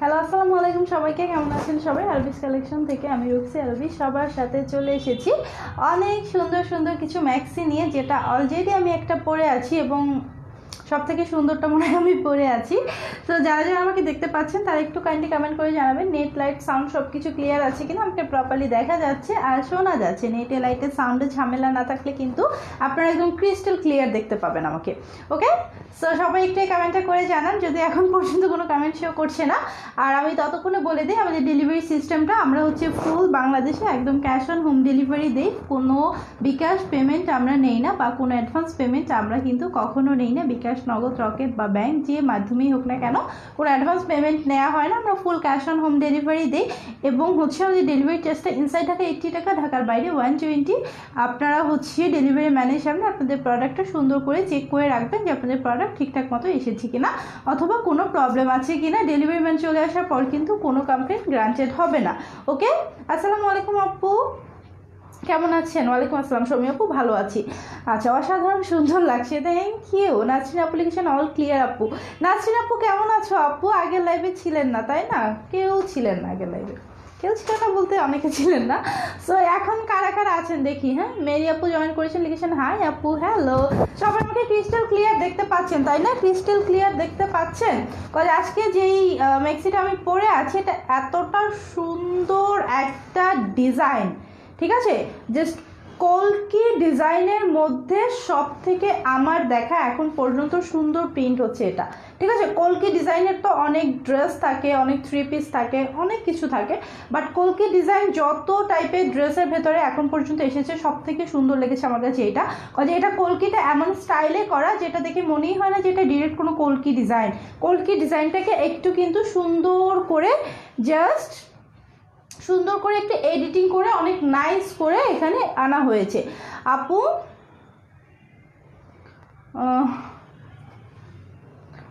Hello আসসালামু আলাইকুম সবাইকে, কেমন আছেন সবাই? আরবিস কালেকশন থেকে আমি রুক্সি আরবি সবার সাথে চলে এসেছি অনেক সুন্দর সুন্দর কিছু ম্যাক্সি নিয়ে, যেটা অলরেডি আমি একটা পরে আছি এবং সব থেকে সুন্দরটা মনে হয় আমি পরে আছি। তো যারা যারা আমাকে দেখতে পাচ্ছেন তারা একটু কাইন্ডলি কমেন্ট করে জানাবেন নেট লাইট সাউন্ড সব কিছু ক্লিয়ার আছে কিনা, আমাকে প্রপারলি দেখা যাচ্ছে আর শোনা যাচ্ছে। নেটে লাইটের সাউন্ডে ঝামেলা না থাকলে কিন্তু আপনারা একদম ক্রিস্টাল ক্লিয়ার দেখতে পাবেন আমাকে। ওকে, সো সবাই একটু কমেন্টটা করে জানান যদি এখন পর্যন্ত কোনো কমেন্ট শো করছে না। আর আমি ততক্ষণে বলে দিই আমাদের ডেলিভারি সিস্টেমটা, আমরা হচ্ছে ফুল বাংলাদেশে একদম ক্যাশ অন হোম ডেলিভারি দিই। কোনো বিকাশ পেমেন্ট আমরা নেই না বা কোনো অ্যাডভান্স পেমেন্ট আমরা কিন্তু কখনো নেই না। বিকাশ, নগদ, রকেট বা ব্যাংক যে মাধ্যমেই হোক না কেন কোনো অ্যাডভান্স পেমেন্ট নেওয়া হয় না, আমরা full cash on home delivery দিই। এবং হচ্ছে আমাদের ডেলিভারি চার্জটা ইনসাইড ঢাকা 80 টাকা, ঢাকার বাইরে 120। আপনারা হচ্ছে ডেলিভারি ম্যানের সামনে আপনাদের প্রোডাক্টটা সুন্দর করে চেক করে রাখবেন যে আপনাদের প্রোডাক্ট ঠিকঠাক মতো এসেছে কিনা অথবা কোনো প্রবলেম আছে কিনা। ডেলিভারি ম্যান চলে আসার পর কিন্তু কোনো কমপ্লেন গ্রান্টেড হবে না। ওকে, আসসালামু আলাইকুম আপু, কেমন আছেন? ওয়ালাইকুম আসসালাম সৌমি আপু, ভালো আছি। আচ্ছা, অসাধারণ সুন্দর লাগছে, thank you. Nasrin application all clear আপু। নাসরিন আপু কেমন আছো আপু? আগের লাইভে ছিলেন না তাই না? কেউ ছিলেন না আগের লাইভে, কেউ ছিলেন না বলতে অনেকে ছিলেন না। সো এখন কারা কারা আছেন দেখি। হ্যাঁ, মেরি আপু জয়েন করেছেন, লিখেছেন হাই আপু, হ্যালো। সবাই আমাকে ক্রিস্টাল ক্লিয়ার দেখতে পাচ্ছেন তাই না? ক্রিস্টাল ক্লিয়ার দেখতে পাচ্ছেন? কারণ আজকে যেই ম্যাক্সিটা আমি পরে আছি এটা এতটা সুন্দর একটা ডিজাইন, ঠিক আছে? জাস্ট কলকি ডিজাইনের মধ্যে সব থেকে আমার দেখা এখন পর্যন্ত সুন্দর প্রিন্ট হচ্ছে এটা, ঠিক আছে? কলকি ডিজাইনের তো অনেক ড্রেস থাকে, অনেক থ্রি পিস থাকে, অনেক কিছু থাকে, বাট কলকি ডিজাইন যত টাইপের ড্রেসের ভেতরে এখন পর্যন্ত এসেছে সব থেকে সুন্দর লেগেছে আমার কাছে এটা। কারণ এটা কলকিটা এমন স্টাইলে করা যেটা দেখে মনেই হয় না যে এটা ডিরেক্ট কোনো কলকি ডিজাইন। কলকি ডিজাইনটাকে একটু কিন্তু সুন্দর করে জাস্ট সুন্দর করে একটু এডিটিং করে অনেক নাইস করে এখানে আনা হয়েছে। আপু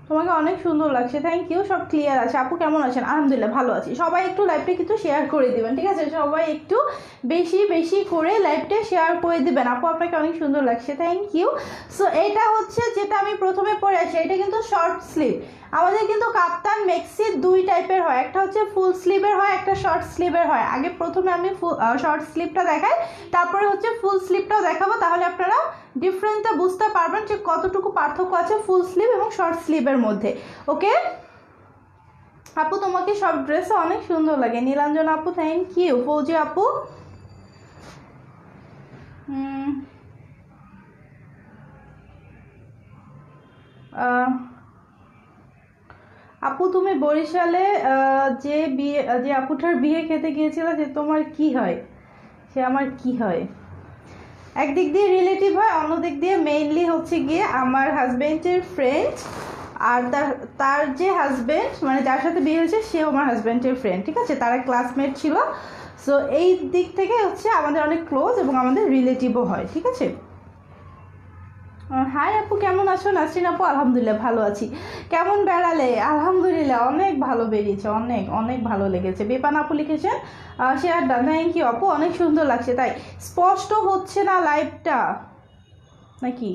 তোমাকে অনেক সুন্দর লাগছে, থ্যাংক ইউ। সব ক্লিয়ার আছে আপু, কেমন আছেন? আলহামদুলিল্লাহ ভালো আছি। সবাই একটু লাইভটা কিন্তু শেয়ার করে দিবেন, ঠিক আছে? সবাই একটু বেশি বেশি করে লাইভটা শেয়ার করে দিবেন। আপু আপনাকে অনেক সুন্দর লাগছে, থ্যাংক ইউ। সো এটা হচ্ছে যেটা আমি প্রথমে পরে আছি, এটা কিন্তু শর্ট স্লিভ। আমাদের কিন্তু কাপ্তান মেক্সি দুই টাইপের হয়, একটা হচ্ছে ফুল স্লিভের হয়, একটা শর্ট স্লিভের হয়। আগে প্রথমে আমি শর্ট স্লিভটা দেখাই, তারপরে হচ্ছে ফুল স্লিভটাও দেখাবো, তাহলে আপনারা ডিফারেন্সটা বুঝতে পারবেন যে কতটুকু পার্থক্য আছে ফুল স্লিভ এবং শর্ট স্লিভের মধ্যে। ওকে আপু, তোমাকে সব ড্রেসে অনেক সুন্দর লাগে। নীলাঞ্জন আপু থ্যাংক ইউ। ফৌজি আপু আপু তুমি বরিশালে যে আপুটার বিয়ে খেতে গিয়েছিল, যে তোমার কি হয়? সে আমার কি হয়? একদিক দিয়ে রিলেটিভ হয়, অন্য দিক দিয়ে মেইনলি হচ্ছে গিয়ে আমার হাজব্যান্ডের ফ্রেন্ড। আর তার যে হাজব্যান্ড মানে যার সাথে বিয়ে হয়েছে সেও আমার হাজব্যান্ডের ফ্রেন্ড, ঠিক আছে? তারা ক্লাসমেট ছিল। সো এই দিক থেকে হচ্ছে আমাদের অনেক ক্লোজ এবং আমাদের রিলেটিভও হয়, ঠিক আছে? হাই আপু, কেমন আছো? নাসরিন আপু আলহামদুলিল্লাহ ভালো আছি। কেমন বেড়ালে? আলহামদুলিল্লাহ অনেক ভালো বেরিয়েছে, অনেক অনেক ভালো লেগেছে। বেপান আপু লিখেছেন শেয়ার ডান, থ্যাংক ইউ আপু, অনেক সুন্দর লাগছে। তাই স্পষ্ট হচ্ছে না লাইভটা নাকি?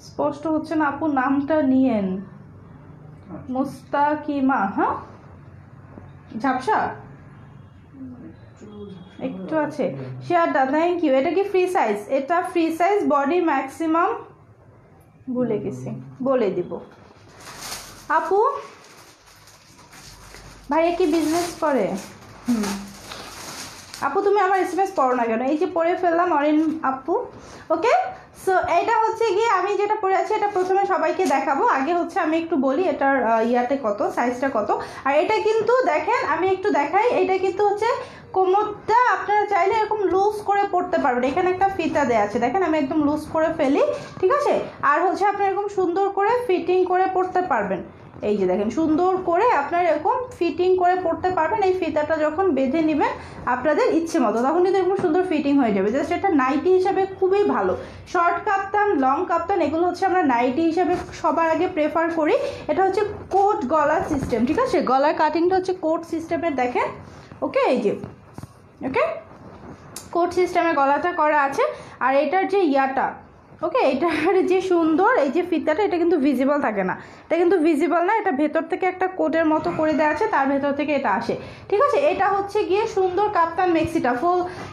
স্পষ্ট হচ্ছে না আপু, নামটা নিয়েন। মুস্তাকিমা, হ্যাঁ ঝাপসা একটু আছে। শেয়ারটা থ্যাংক ইউ। এটা কি ফ্রি সাইজ? এটা ফ্রি সাইজ, বডি ম্যাক্সিমাম ভুলে গেছি, বলে দিব। আপু ভাইয়া কি বিজনেস করে? আপু তুমি আমার এসএমএস পড়ো না কেন? এই যে পড়ে ফেললাম অরিন আপু। ওকে, সো এটা হচ্ছে গিয়ে আমি যেটা পরে আছি এটা প্রথমে সবাইকে দেখাবো। আগে হচ্ছে আমি একটু বলি এটার ইয়াতে কত, সাইজটা কত। আর এটা কিন্তু দেখেন আমি একটু দেখাই, এটা কিন্তু হচ্ছে কোমরটা আপনারা চাইলে এরকম লুজ করে পড়তে পারবেন। এখানে একটা ফিতা দেওয়া আছে, দেখেন আমি একদম লুজ করে ফেলি, ঠিক আছে? আর হচ্ছে আপনি এরকম সুন্দর করে ফিটিং করে পড়তে পারবেন। এই যে দেখেন সুন্দর করে আপনারা এরকম ফিটিং করে পড়তে পারবেন। এই ফিতাটা যখন বেঁধে নেবেন আপনাদের ইচ্ছে মতো, তখন কিন্তু এরকম সুন্দর ফিটিং হয়ে যাবে। জাস্ট এটা নাইটি হিসাবে খুবই ভালো। শর্ট কাপ্তান, লং কাপ্তান এগুলো হচ্ছে আমরা নাইটি হিসাবে সবার আগে প্রেফার করি। এটা হচ্ছে কোট গলার সিস্টেম, ঠিক আছে? গলার কাটিংটা হচ্ছে কোট সিস্টেমের, দেখেন। ওকে, এই যে ওকে কোট সিস্টেমে গলাটা করা আছে। আর এটার যে ইয়াটা ওকে, এটার যে সুন্দর এই যে ফিতাটা, এটা কিন্তু ভিজিবল থাকে না, এটা কিন্তু ভিজিবল না, এটা ভেতর থেকে একটা কোটের মতো করে দেওয়া আছে, তার ভেতর থেকে এটা আসে। ঠিক আছে, এটা হচ্ছে গিয়ে সুন্দর কাপ্তান মেক্সিটা।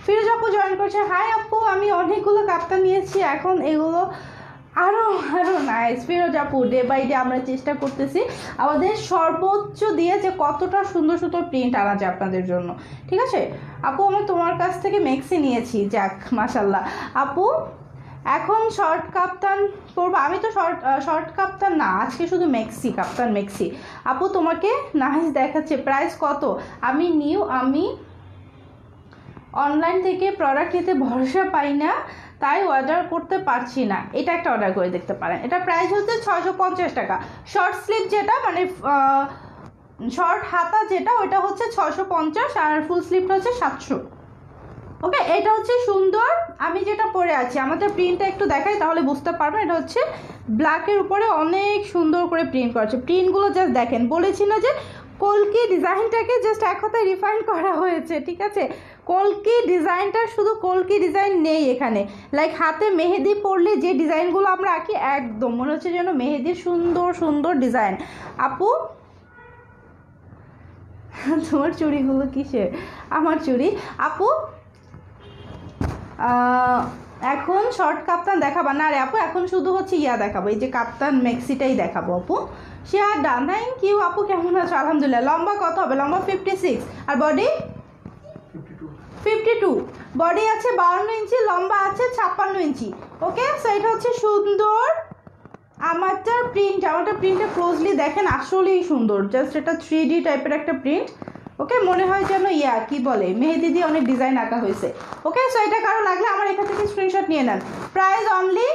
ফিরোজ আপু জয়েন করছে, হাই আপু, আমি অনেকগুলো কাপ্তান নিয়েছি, এখন এগুলো আরও আরও নাইস। ফিরোজ আপু, ডে বাই ডে আমরা চেষ্টা করতেছি আমাদের সর্বোচ্চ দিয়ে যে কতটা সুন্দর সুন্দর প্রিন্ট আনা যায় আপনাদের জন্য। ঠিক আছে আপু, আমি তোমার কাছ থেকে মেক্সি নিয়েছি, যাক মাশাল্লাহ। আপু এখন শর্ট কাপ্তান পরবো, আমি তো শর্ট কাপ্তান না, আজকে শুধু মেক্সি, কাপ্তান মেক্সি। আপু তোমাকে নাইস দেখাচ্ছে, প্রাইস কত? আমি অনলাইন থেকে প্রোডাক্ট নিতে ভরসা পাই না, তাই অর্ডার করতে পারছি না। এটা একটা অর্ডার করে দেখতে পারেন, এটা প্রাইস হচ্ছে 650 টাকা। শর্ট স্লিভ যেটা মানে শর্ট হাতা যেটা, ওইটা হচ্ছে 650, আর ফুল স্লিভটা হচ্ছে 700। ওকে, এটা হচ্ছে সুন্দর, আমি যেটা পরে আছি, আমাদের প্রিন্টটা একটু দেখাই তাহলে বুঝতে পারবেন। এটা হচ্ছে ব্ল্যাকের উপরে অনেক সুন্দর করে প্রিন্ট করা আছে, প্রিন্টগুলো জাস্ট দেখেন। বলেছি না যে কলকি ডিজাইনটাকে জাস্ট এক কথায় রিফাইন করা হয়েছে। ঠিক আছে, কলকি ডিজাইনটা শুধু কলকি ডিজাইন নেই এখানে, লাইক হাতে মেহেদি পরলে যে ডিজাইনগুলো আমরা আঁকি, একদম মনে হচ্ছে যেন মেহেদির সুন্দর সুন্দর ডিজাইন। আপু তোমার চুড়িগুলো কিসের? আমার চুড়ি। আপু এখন শর্ট কাপ্তান দেখাবা না রে আপু, এখন শুধু হচ্ছে ইয়া দেখাবো, এই যে কাপ্তান মেক্সিটাই দেখাবো আপু। শেয়ার ডান, থ্যাংক ইউ আপু। কেমন আছো? আলহামদুলিল্লাহ। লম্বা কত হবে? লম্বা 56, আর বডি 52। বডি আছে 52 ইঞ্চি, লম্বা আছে 56 ইঞ্চি। ওকে, সো এটা হচ্ছে সুন্দর আমারটার প্রিন্ট। আমারটা প্রিন্টটা ক্লোজলি দেখেন, আসলেই সুন্দর, জাস্ট এটা 3D টাইপের একটা প্রিন্ট। ওকে, মনে হয় যেন কি বলে মেহেদি দিয়ে অনেক ডিজাইন আঁকা হয়েছে। ওকে, সো এটা কারো লাগলে আমার এখান থেকে স্ক্রিনশট নিয়ে নেন। প্রাইস অনলি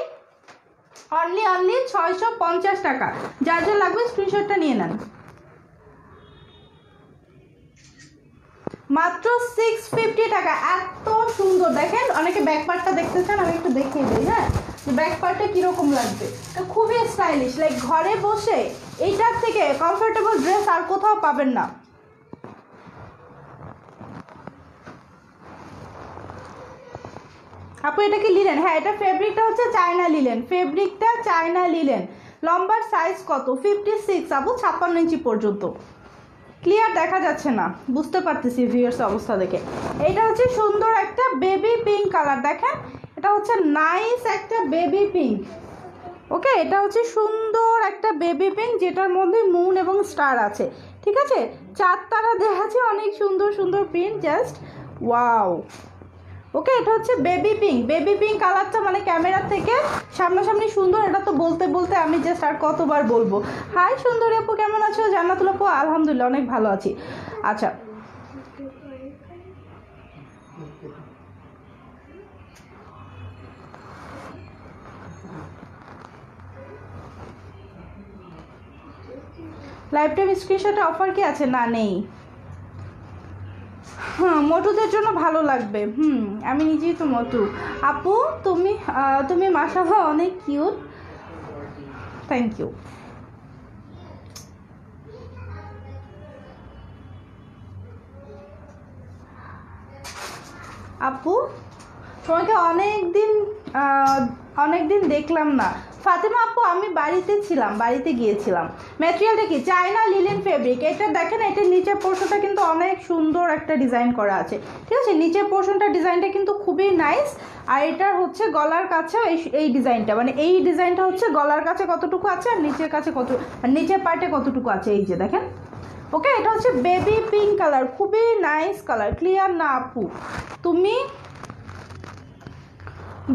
650 টাকা। যার যার লাগবে স্ক্রিনশটটা নিয়ে নেন। মাত্র 650 টাকা, এত সুন্দর। দেখেন, অনেকে ব্যাক পার্টটা দেখতে চান, আমি একটু দেখিয়ে দিই। হ্যাঁ, ব্যাক পার্টটা কীরকম লাগবে, খুবই স্টাইলিশ, লাইক ঘরে বসে এইটার থেকে কমফোর্টেবল ড্রেস আর কোথাও পাবেন না। আপু এটা কি লিলেন? হ্যাঁ, এটা ফেব্রিকটা হচ্ছে চায়না লিলেন, ফেব্রিকটা চায়না লিলেন। লম্বার সাইজ কত? 56 আপু, 56 ইঞ্চি পর্যন্ত। ক্লিয়ার দেখা যাচ্ছে না, বুঝতে পারতেছি ভিউয়ার্স অবস্থা দেখে। এটা হচ্ছে সুন্দর একটা বেবি পিঙ্ক কালার, দেখেন এটা হচ্ছে নাইস একটা বেবি পিঙ্ক। ওকে, এটা হচ্ছে সুন্দর একটা বেবি পিঙ্ক, যেটার মধ্যে মুন এবং স্টার আছে। ঠিক আছে, 4 তারা দেওয়া আছে, অনেক সুন্দর সুন্দর প্রিন্ট, জাস্ট ওয়াও। ওকে, এটা হচ্ছে বেবি পিঙ্ক। বেবি পিঙ্ক কালারটা মানে ক্যামেরার থেকে সামনাসামনি সুন্দর, এটা তো বলতে বলতে আমি জাস্ট আর কতবার বলবো। হাই সুন্দরী আপু, কেমন আছো? জান্নাতুল আপু, আলহামদুলিল্লাহ অনেক ভালো আছি। আচ্ছা, লাইভ টাইম স্ক্রিনশটে অফার কি আছে? না, নেই। হ্যাঁ, মোটুদের জন্য ভালো লাগবে। আমি নিজেই তো মোটু। আপু তুমি মাশাআল্লাহ অনেক কিউট, থ্যাংক ইউ। আপু তোমাকে অনেক দিন দেখলাম না। ফাতেমা আপু, আমি বাড়িতে ছিলাম, বাড়িতে গিয়েছিলাম। ম্যাটেরিয়ালটা কি? China linen fabric. এটা দেখেন, এটার নিচের পোর্শনটা কিন্তু অনেক সুন্দর একটা ডিজাইন করা আছে। ঠিক আছে, নিচের পোর্শনটা ডিজাইনটা কিন্তু খুবই নাইস। আর এটার হচ্ছে গলার কাছে এই ডিজাইনটা, মানে এই ডিজাইনটা হচ্ছে গলার কাছে কতটুকু আছে আর নিচের কাছে আর নিচের পার্টে কতটুকু আছে, এই যে দেখেন। ওকে, এটা হচ্ছে বেবি পিঙ্ক কালার, খুবই নাইস কালার। ক্লিয়ার না আপু? তুমি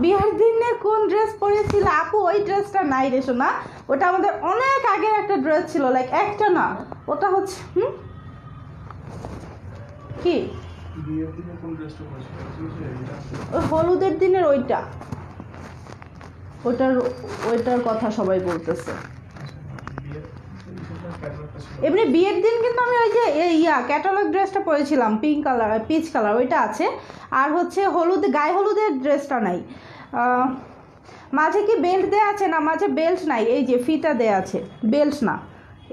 বিয়ার দিনে কোন ড্রেস পরেছিলে? আপু ওই ড্রেসটা নাই রে সোনা, ওটা আমাদের অনেক আগের একটা ড্রেস ছিল, লাইক একটা না, ওটা হচ্ছে কি ওই হলুদের দিনের ওইটার কথা সবাই বলতেছে। এমনি বিয়ের দিন কিন্তু আমি ওই যে ক্যাটালগ ড্রেসটা পরেছিলাম, পিঙ্ক কালার, পিচ কালার, ওইটা আছে। আর হচ্ছে গায়ে হলুদের ড্রেসটা নাই। মাঝে কি বেল্ট দেওয়া আছে? না, মাঝে বেল্ট নাই, এই যে ফিতা দেওয়া আছে, বেল্ট না।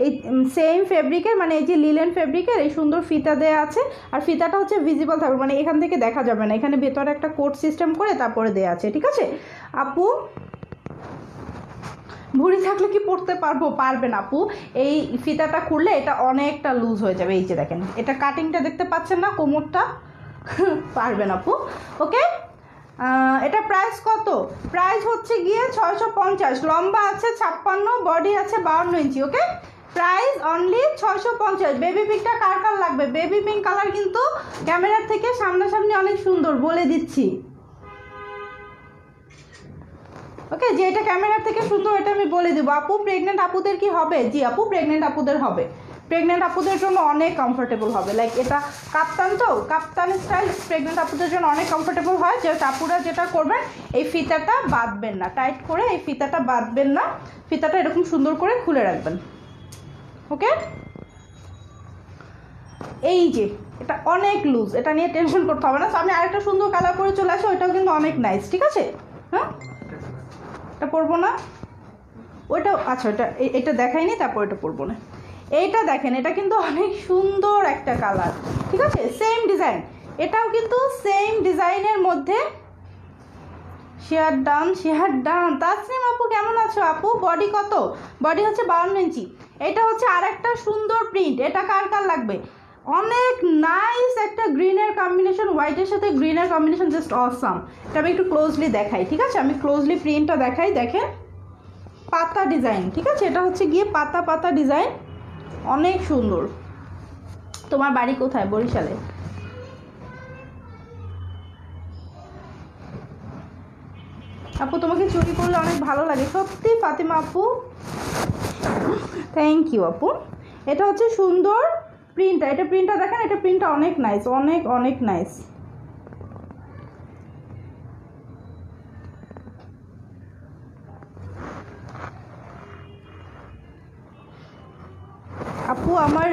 এই সেম ফেব্রিকের, মানে এই যে লিলেন ফেব্রিকের এই সুন্দর ফিতা দেওয়া আছে। আর ফিতাটা হচ্ছে ভিজিবল থাকবে, মানে এখান থেকে দেখা যাবে না, এখানে ভেতরে একটা কোট সিস্টেম করে তারপরে দেওয়া আছে। ঠিক আছে আপু, ভুঁড়ি থাকলে কি পরতে পারবো? পারবে না আপু। এই ফিতাটা খুললে এটা অনেকটা লুজ হয়ে যাবে। এই যে দেখেন, এটা কাটিংটা দেখতে পাচ্ছেন না, কোমরটা পারবেন আপু। ওকে, এটা প্রাইস কত? প্রাইস হচ্ছে গিয়ে 650। লম্বা আছে 56, বডি আছে 52 ইঞ্চি। ওকে, প্রাইস অনলি 650। বেবি পিঙ্কটা কার কার লাগবে? বেবি পিঙ্ক কালার কিন্তু ক্যামেরার থেকে সামনাসামনি অনেক সুন্দর, বলে দিচ্ছি। ওকে, যে এটা ক্যামেরার থেকে সুন্দর এটা আমি বলে দেবো। আপু প্রেগনেন্ট আপুদের কি হবে? জি আপু, প্রেগনেন্ট আপুদের হবে। প্রেগনেন্ট আপুদের জন্য অনেক কমফোর্টেবল হবে। লাইক এটা কাপ্তান, তো কাপ্তান স্টাইল প্রেগনেন্ট আপুদের জন্য অনেক কমফোর্টেবল হয়। যে আপুরা যেটা করবেন, এই ফিতাটা বাঁধবেন না, টাইট করে এই ফিতাটা বাঁধবেন না, ফিতাটা এরকম সুন্দর করে খুলে রাখবেন। ওকে, এই যে এটা অনেক লুজ, এটা নিয়ে টেনশন করতে হবে না। আমি আরেকটা সুন্দর কালার করে চলে আসি, ওইটাও কিন্তু অনেক নাইস। ঠিক আছে, হ্যাঁ এটা পরবো না, ওইটা আচ্ছা, এটা দেখাইনি, তারপর এটা পরবো না। এইটা দেখেন, এটা কিন্তু অনেক সুন্দর একটা কালার। ঠিক আছে, সেম ডিজাইন, এটাও কিন্তু সেম ডিজাইনের মধ্যে। Share done. তাসনিম আপু কেমন আছো? আপু বডি কত? বডি হচ্ছে 52 ইঞ্চি। এটা হচ্ছে আর একটা সুন্দর প্রিন্ট। এটা কার কার লাগবে? অনেক নাইস একটা গ্রিনের কম্বিনেশন, হোয়াইটের সাথে গ্রিনের কম্বিনেশন, জাস্ট অসাম। এটা আমি একটু ক্লোজলি দেখাই। ঠিক আছে, আমি ক্লোজলি প্রিন্টটা দেখাই। দেখেন, পাতা ডিজাইন। ঠিক আছে, এটা হচ্ছে গিয়ে পাতা পাতা ডিজাইন, অনেক সুন্দর। তোমার বাড়ি কোথায়? বরিশালে? আপু তোমাকে চুরি করলে অনেক ভালো লাগে, সত্যি ফাতিমা আপু, থ্যাংক ইউ আপু। এটা হচ্ছে সুন্দর প্রিন্টটা, এটা প্রিন্টটা দেখেন, এটা প্রিন্টটা অনেক নাইস, অনেক অনেক নাইস। আপু আমার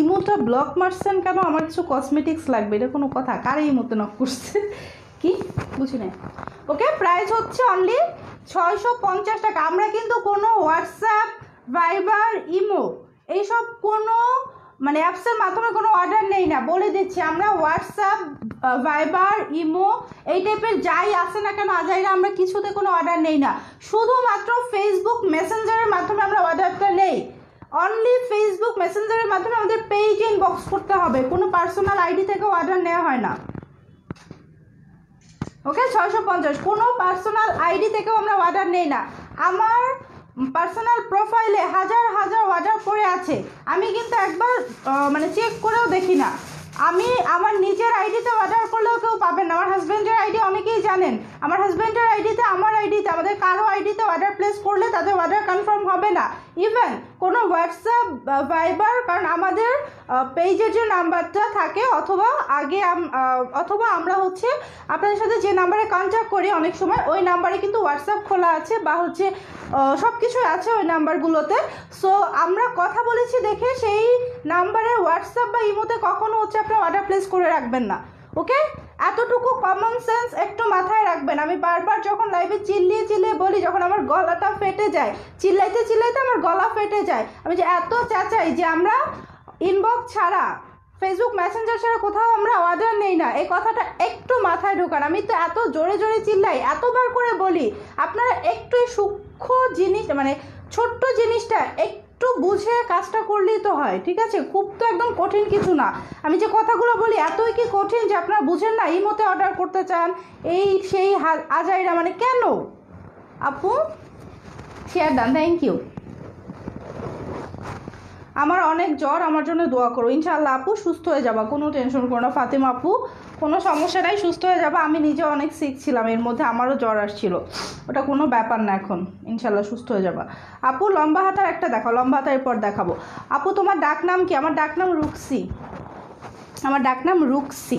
ইমোটা ব্লক মারছেন কেন? আমার কিছু কসমেটিক্স লাগবে, এটা কোনো কথা? কারে ইমোতে নক করছে কি বুঝি না। ওকে, প্রাইস হচ্ছে অনলি 650 টাকা। আমরা কিন্তু কোনো হোয়াটসঅ্যাপ, ভাইবার, ইমো এইসব কোনো মানে অ্যাপসের মাধ্যমে কোনো অর্ডার নেই না, বলে দিচ্ছি। আমরা হোয়াটসঅ্যাপ, ভাইবার, ইমো এই টাইপের যাই আসে না কেন আজাইরা, আমরা কিছুতে কোনো অর্ডার নেই না। শুধুমাত্র ফেসবুক মেসেঞ্জারের মাধ্যমে আমরা অর্ডারটা নেই। অনলি ফেসবুক মেসেঞ্জারের মাধ্যমে আমাদের পেজে ইনবক্স করতে হবে, কোনো পার্সোনাল আইডি থেকে অর্ডার নেওয়া হয় না। ওকে, 650। কোনো পার্সোনাল আইডি থেকেও আমরা অর্ডার নেই না। আমার পার্সোনাল প্রোফাইলে হাজার হাজার অর্ডার পড়ে আছে, আমি কিন্তু একবার মানে চেক করেও দেখি না। আমি আমার নিজের আইডিতে অর্ডার করলেও কেউ পাবেন না। আমার হাজব্যান্ডের আইডি অনেকেই জানেন, আমার হাজব্যান্ডের আইডিতে, আমার আইডিতে, আমাদের কারো আইডিতে অর্ডার প্লেস করলে তাদের অর্ডার কনফার্ম হবে না। ইভেন কোনো হোয়াটসঅ্যাপ, ভাইবার, কারণ আমাদের পেজে যে নাম্বারটা থাকে, অথবা আমরা হচ্ছে আপনাদের সাথে যে নাম্বারে কন্ট্যাক্ট করি অনেক সময়, ওই নাম্বারে কিন্তু হোয়াটসঅ্যাপ খোলা আছে বা হচ্ছে সব কিছুই আছে ওই নাম্বারগুলোতে। সো আমরা কথা বলেছি দেখে সেই নাম্বারে হোয়াটসঅ্যাপ বা ইমোতে কখনো হচ্ছে আপনার অর্ডার প্লেস করে রাখবেন না। ওকে, এতটুকু কমন সেন্স একটু মাথায় রাখবেন। আমি বারবার যখন লাইভে চিল্লিয়ে চিল্লিয়ে বলি, যখন আমার গলাটা ফেটে যায়, চিল্লাইতে চিল্লাইতে আমার গলা ফেটে যায়, আমি যে এত চেঁচাই যে আমরা ইনবক্স ছাড়া, ফেসবুক মেসেঞ্জার ছাড়া কোথাও আমরা অর্ডার নেই না, এই কথাটা একটু মাথায় ঢোকান। আমি তো এত জোরে জোরে চিল্লাই, এতবার করে বলি, আপনারা একটু সূক্ষ্ম জিনিস মানে ছোট্ট জিনিসটা একটু বুঝে কাজটা করলেই তো হয়। ঠিক আছে, খুব তো একদম কঠিন কিছু না। আমি যে কথাগুলো বলি এতই কি কঠিন যে আপনারা বুঝেন না? ইমোতে অর্ডার করতে চান, এই সেই আজাইরা, মানে কেন? আপু শেয়ার ডান, থ্যাংক ইউ। আমার অনেক জ্বর, আমার জন্য দোয়া করো। ইনশাআল্লাহ আপু সুস্থ হয়ে যাবা, কোনো টেনশন করো না ফাতিমা আপু, কোনো সমস্যা নাই, সুস্থ হয়ে যাবা। আমি নিজে অনেক সিক ছিলাম, এর মধ্যে আমারও জ্বর আসছিল, ওটা কোনো ব্যাপার না, এখন ইনশাআল্লাহ সুস্থ হয়ে যাবা। আপু লম্বা হাতার একটা দেখাও, লম্বা হাতার এরপর দেখাবো। আপু তোমার ডাক নাম কি? আমার ডাক নাম রুক্সি, আমার ডাক নাম রুক্সি।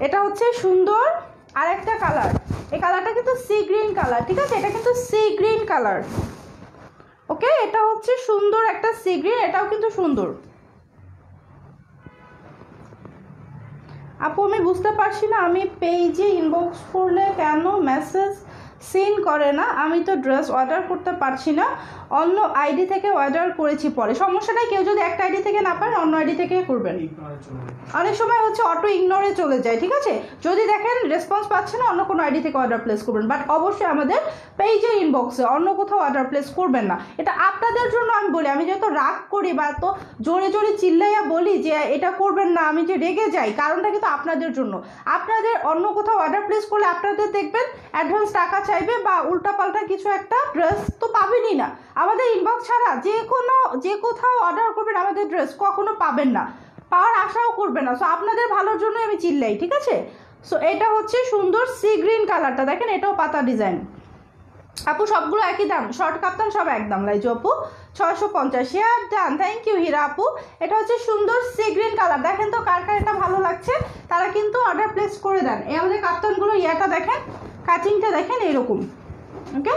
এটা হচ্ছে সুন্দর আর একটা কালার, এই কালারটা কিন্তু সি গ্রিন কালার। ঠিক আছে, এটা কিন্তু সি গ্রিন কালার। ওকে, এটা হচ্ছে সুন্দর একটা সি গ্রিন, এটাও কিন্তু সুন্দর। আপু আমি বুঝতে পারছি না, আমি পেজে ইনবক্স করলে কেন মেসেজ সিন করে না। আমি তো ড্রেস অর্ডার করতে পারছি না, অন্য আইডি থেকে অর্ডার করেছি পরে। সমস্যাটা কেউ যদি একটা আইডি থেকে না পারেন অন্য আইডি থেকে করবেন। অনেক সময় হচ্ছে অটো ইগনোরে চলে যায়, ঠিক আছে? যদি দেখেন রেসপন্স পাচ্ছে না অন্য কোনো আইডি থেকে অর্ডার প্লেস করবেন, বাট অবশ্যই আমাদের পেজের ইনবক্সে, অন্য কোথাও অর্ডার প্লেস করবেন না। এটা আপনাদের জন্য আমি বলি, আমি যত রাগ করি বা তো জোরে জোরে চিল্লাইয়া বলি যে এটা করবেন না, আমি যে রেগে যাই, কারণটা কিন্তু আপনাদের জন্য। আপনাদের অন্য কোথাও অর্ডার প্লেস করলে আপনাদের দেখবেন অ্যাডভান্স টাকা চাইবে বা উল্টাপাল্টা কিছু একটা, ড্রেস তো পাবেনই না। আমাদের ইনবক্স ছাড়া যে কোথাও অর্ডার করবেন আমাদের ড্রেস কখনো পাবেন না, পাওয়ার আশাও করবে না। সো আপনাদের ভালোর জন্য আমি চিল্লাই, ঠিক আছে? সো এটা হচ্ছে সুন্দর সি গ্রিন কালারটা, দেখেন এটাও পাতা ডিজাইন। আপু সবগুলো একই দাম, শর্ট কাপ্তান সব একদম। লাইজু আপু 650 শেয়ার ডান, থ্যাংক ইউ হীরা আপু। এটা হচ্ছে সুন্দর সি গ্রিন কালার, দেখেন তো কার কার এটা ভালো লাগছে তারা কিন্তু অর্ডার প্লেস করে দেন। এই আমাদের কাপ্তানগুলো ইয়াটা দেখেন, কাটিংটা দেখেন এরকম, ওকে?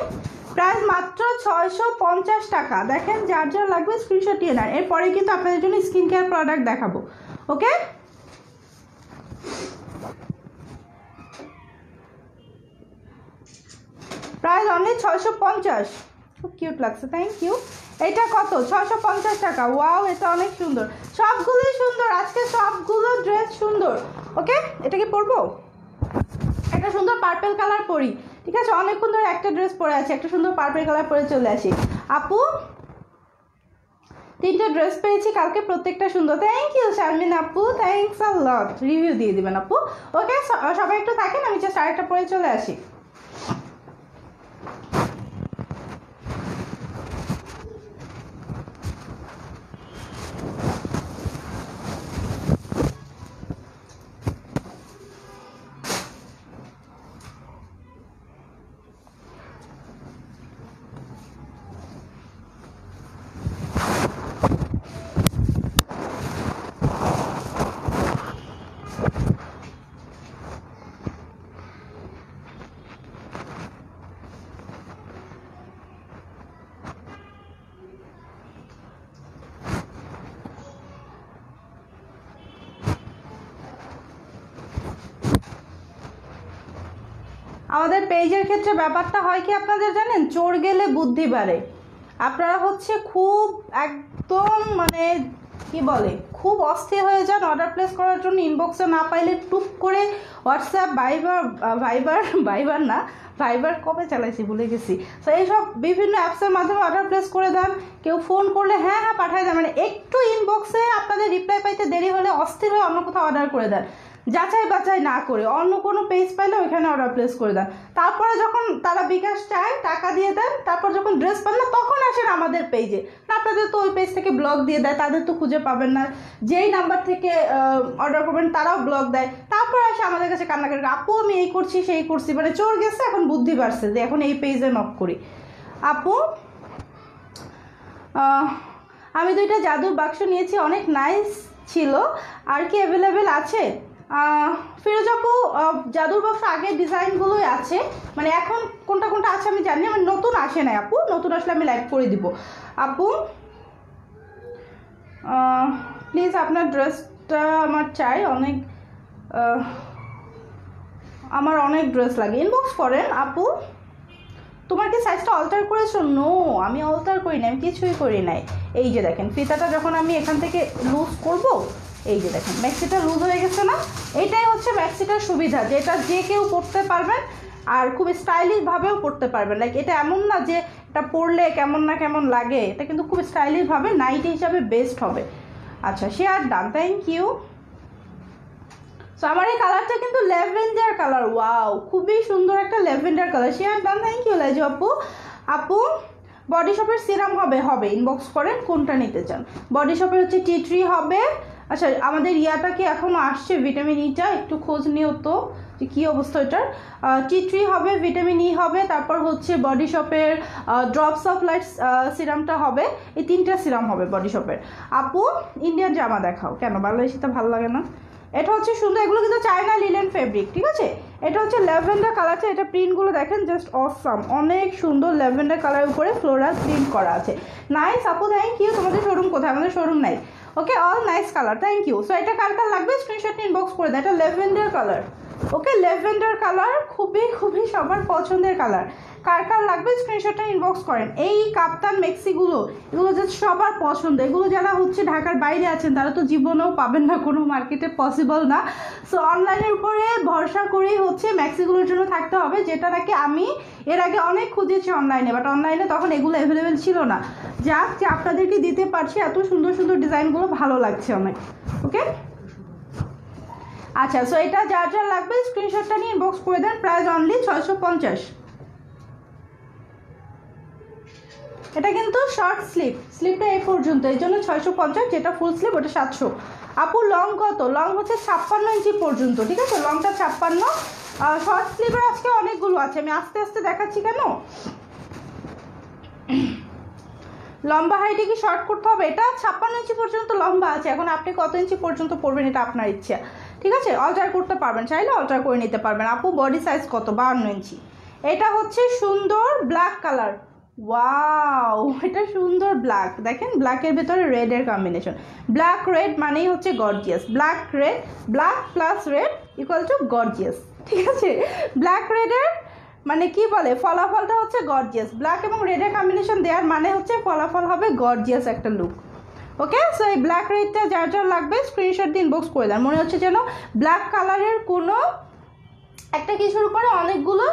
প্রাইস মাত্র 650 টাকা। দেখেন যার যার লাগবে স্ক্রিনশট নিয়ে নেন। এরপরে কিন্তু আপনাদের জন্য স্কিন কেয়ার প্রোডাক্ট দেখাবো, ওকে? প্রাইস অনলি 650, খুব কিউট লাগছে, থ্যাংক ইউ। এটা কত? 650 টাকা। ওয়াও, এটা অনেক সুন্দর, সবগুলোই সুন্দর, আজকে সবগুলো ড্রেস সুন্দর, ওকে? এটা কি পরবো? একটা সুন্দর পার্পেল কালার পরি, ঠিক আছে? অনেকক্ষণ ধরে একটা ড্রেস পরে আছে, একটা সুন্দর পার্পেল কালার পরে চলে আসি। আপু 3টে ড্রেস পেয়েছি কালকে, প্রত্যেকটা সুন্দর, থ্যাংক ইউ শারমিন আপু, থ্যাংকস আ লট। রিভিউ দিয়ে দিবেন আপু, ওকে? সবাই একটু থাকেন, আমি জাস্ট আরেকটা পরে চলে আসি। আমাদের পেজের ক্ষেত্রে ব্যাপারটা হয় কি আপনাদের জানেন, চোর গেলে বুদ্ধি বাড়ে। আপনারা হচ্ছে খুব একদম মানে কি বলে, খুব অস্থির হয়ে যান অর্ডার প্লেস করার জন্য। ইনবক্সে না পাইলে টুক করে হোয়াটসঅ্যাপ, ভাইবার কবে চালাইছি ভুলে গেছি। তো এইসব বিভিন্ন অ্যাপসের মাধ্যমে অর্ডার প্লেস করে দেন। কেউ ফোন করলে হ্যাঁ পাঠাই দেন, মানে একটু ইনবক্সে আপনাদের রিপ্লাই পাইতে দেরি হলে অস্থির হয়ে অন্য কোথাও অর্ডার করে দেন, যাচাই বাছাই না করে। অন্য কোনো পেজ পাইলে ওইখানে অর্ডার প্লেস করে দেন। তারপরে যখন তারা বিকাশ চায় টাকা দিয়ে দেন, তারপর যখন ড্রেস পান না তখন আসেন আমাদের পেজে। আপনাদের তো ওই পেজ থেকে ব্লক দিয়ে দেয়, তাদের তো খুঁজে পাবেন না। যেই নাম্বার থেকে অর্ডার করবেন তারাও ব্লক দেয়, তারপর আসে আমাদের কাছে কান্না করে, আপু আমি এই করছি সেই করছি, মানে চোর গেছে এখন বুদ্ধি বাড়ছে যে এখন এই পেজে নক করি। আপু আমি 2টা জাদুর বাক্স নিয়েছি, অনেক নাইস ছিল, আর কি অ্যাভেলেবেল আছে? ফিরোজ আপু জাদুর বাক্স আগের ডিজাইনগুলোই আছে, মানে এখন কোনটা কোনটা আছে আমি জানি, আমার নতুন আসে নাই আপু, নতুন আসলে আমি লাইভ করে দিব। আপু প্লিজ আপনার ড্রেসটা আমার চাই, আমার অনেক ড্রেস লাগে। ইনবক্স করেন আপু। তোমার কি সাইজটা অল্টার করেছো? নো, আমি অল্টার করি না, আমি কিছুই করি নাই। এই যে দেখেন ফিতাটা যখন আমি এখান থেকে লুজ করব, এই যে দেখেন ম্যাক্সিটা লুজ হয়ে গেছে না? এইটাই হচ্ছে ম্যাক্সিটার সুবিধা, যেটা যে কেউ পরতে পারবেন আর খুব স্টাইলিশভাবেও পরতে পারবেন। লাইক এটা এমন না যে এটা পরলে কেমন না কেমন লাগে, এটা কিন্তু খুব স্টাইলিশভাবে নাইটি হিসাবে বেস্ট হবে। আচ্ছা share done, thank you. So আমার এই কালারটা কিন্তু ল্যাভেন্ডার কালার, ওয়াও খুবই সুন্দর একটা lavender colour. Share done, thank you Laiju আপু। আপু বডি শপের সিরাম হবে, ইনবক্স করেন কোনটা নিতে চান। বডি শপের হচ্ছে টি ট্রি হবে। আচ্ছা আমাদের ইয়াটা কি এখনও আসছে ভিটামিন ইটা, একটু খোঁজ নিও তো যে কী অবস্থা ওইটার। টি ট্রি হবে, ভিটামিন ই হবে, তারপর হচ্ছে বডি শপের ড্রপস অফ লাইট সিরামটা হবে। এই 3টা সিরাম হবে বডি শপের। আপু ইন্ডিয়ান জামা দেখাও, কেন বাংলাদেশিতে ভালো লাগে না? এটা হচ্ছে সুন্দর, এগুলো কিন্তু চায়না লিলেন ফেব্রিক, ঠিক আছে? এটা হচ্ছে ল্যাভেন্ডার কালারটা, এটা প্রিন্টগুলো দেখেন জাস্ট অসাম, অনেক সুন্দর ল্যাভেন্ডার কালারের উপরে ফ্লোরাল প্রিন্ট করা আছে। নাইস আপু, থ্যাংক ইউ। তোমাদের শোরুম কোথায়? আমাদের শোরুম নাই, okay? All nice colour, thank you. So এটা কার কার লাগবে স্ক্রিনশট ইনবক্স করে দেয়। এটা lavender colour, okay? Lavender colour খুবই খুবই সবার পছন্দের কালার। কার কার লাগবে স্ক্রিনশটটা ইনবক্স করেন। এই কাপ্তান মেক্সিগুলো, এগুলো যে সবার পছন্দ। এগুলো যারা হচ্ছে ঢাকার বাইরে আছেন তারা তো জীবনেও পাবেন না, কোনো মার্কেটে পসিবল না। সো অনলাইনের উপরে ভরসা করেই হচ্ছে ম্যাক্সিগুলোর জন্য থাকতে হবে, যেটা নাকি আমি এর আগে অনেক খুঁজেছি অনলাইনে, বাট অনলাইনে তখন এগুলো অ্যাভেলেবেল ছিল না। যাক যে আপনাদেরকে দিতে পারছি, এত সুন্দর সুন্দর ডিজাইনগুলো ভালো লাগছে অনেক। ওকে, আচ্ছা, সো এটা যার যার লাগবে স্ক্রিনশটটা নিয়ে ইনবক্স করে দেন। Price only 650। এটা কিন্তু শর্ট স্লিপ, স্লিপটা এই পর্যন্ত, এই জন্য 650। যেটা ফুল স্লিপ ওটা 700। আপু লং কত? লং হচ্ছে 56 ইঞ্চি পর্যন্ত, ঠিক আছে, লংটা 56। শর্ট স্লিপের আজকে অনেকগুলো আছে, আমি আস্তে আস্তে দেখাচ্ছি। কেন লম্বা হাইটে কি শর্ট করতে হবে? এটা 56 ইঞ্চি পর্যন্ত লম্বা আছে। এখন আপনি কত ইঞ্চি পর্যন্ত পরবেন এটা আপনার ইচ্ছা, ঠিক আছে, অল্টার করতে পারবেন, চাইলে অল্টার করে নিতে পারবেন। আপু বডি সাইজ কত? 52 ইঞ্চি। এটা হচ্ছে সুন্দর ব্ল্যাক কালার, ওয়াও, এটা সুন্দর ব্ল্যাক, দেখেন ব্ল্যাকের ভেতরে রেডের কম্বিনেশন। ব্ল্যাক রেড মানেই হচ্ছে gorgeous. Black red, black plus red equal to gorgeous, ঠিক আছে। ব্ল্যাক রেডের মানে কি বলে, ফলাফলটা হচ্ছে গর্জিয়াস। ব্ল্যাক এবং রেডের কম্বিনেশন দেওয়ার মানে হচ্ছে ফলাফল হবে গর্জিয়াস একটা লুক। ওকে, সো এই ব্ল্যাক রেডটা যার যার লাগবে স্ক্রিনশট দিয়ে ইনবক্স করে দেন। মনে হচ্ছে যেন ব্ল্যাক কালারের কোনো একটা কিছুর উপরে অনেকগুলো